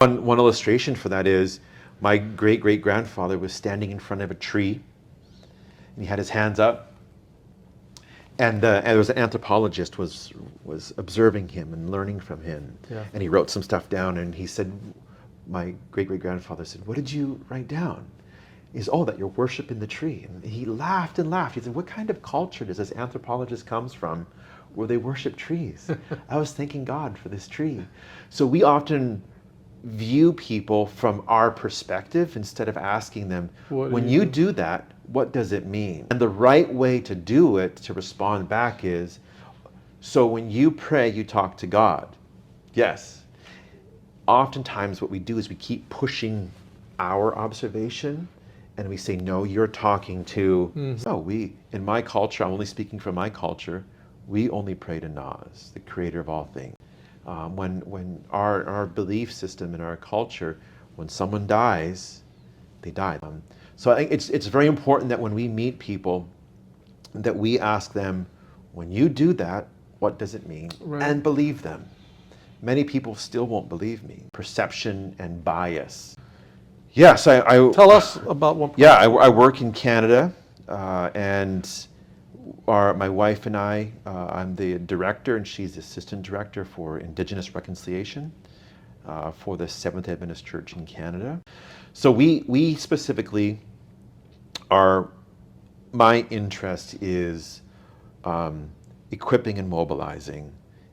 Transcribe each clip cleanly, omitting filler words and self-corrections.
One illustration for that is my great-great-grandfather was standing in front of a tree, and he had his hands up, and there was an anthropologist was observing him and learning from him, Yeah. and he wrote some stuff down, and he said, my great-great-grandfather said, "What did you write down?" He said, "Oh, that you're worshiping the tree." And he laughed and laughed. He said, "What kind of culture does this anthropologist comes from where they worship trees?" I was thanking God for this tree. So we often view people from our perspective instead of asking them, when you do that, what does it mean? And the right way to do it, to respond back is, so when you pray, you talk to God. Yes. Oftentimes what we do is we keep pushing our observation and we say, no, you're talking to, no, in my culture, I'm only speaking from my culture, we only pray to Nas, the creator of all things. When our belief system in our culture, when someone dies, they die. So I think it's very important that when we meet people, that we ask them, when you do that, what does it mean? Right. And believe them. Many people still won't believe me. Perception and bias. Yes, I Tell us about one. Yeah, I work in Canada, and my wife and I'm the director, and she's the assistant director for Indigenous reconciliation for the Seventh Adventist Church in Canada. So we specifically my interest is equipping and mobilizing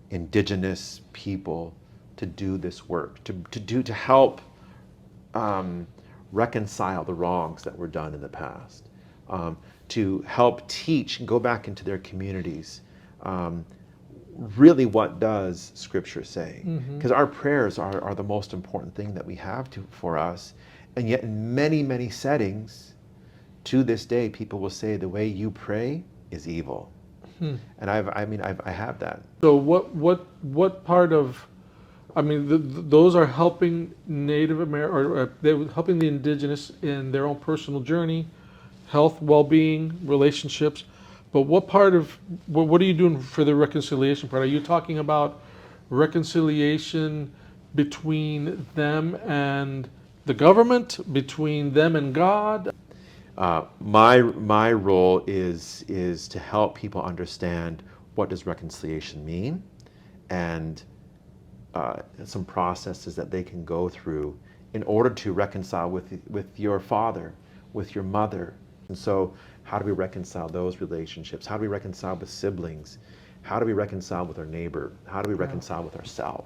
Indigenous people to do this work, to help reconcile the wrongs that were done in the past, to help teach and go back into their communities. Really, what does Scripture say? Because our prayers are the most important thing that we have for us, and yet in many, many settings, to this day, people will say the way you pray is evil. And I have that. So what part of, I mean, those are helping Native American, or they're helping the Indigenous in their own personal journey, health, well-being, relationships. But what part of, what are you doing for the reconciliation part? Are you talking about reconciliation between them and the government, between them and God? My role is to help people understand what does reconciliation mean, and some processes that they can go through in order to reconcile with your father, with your mother. And so how do we reconcile those relationships? How do we reconcile with siblings? How do we reconcile with our neighbor? How do we reconcile with ourselves?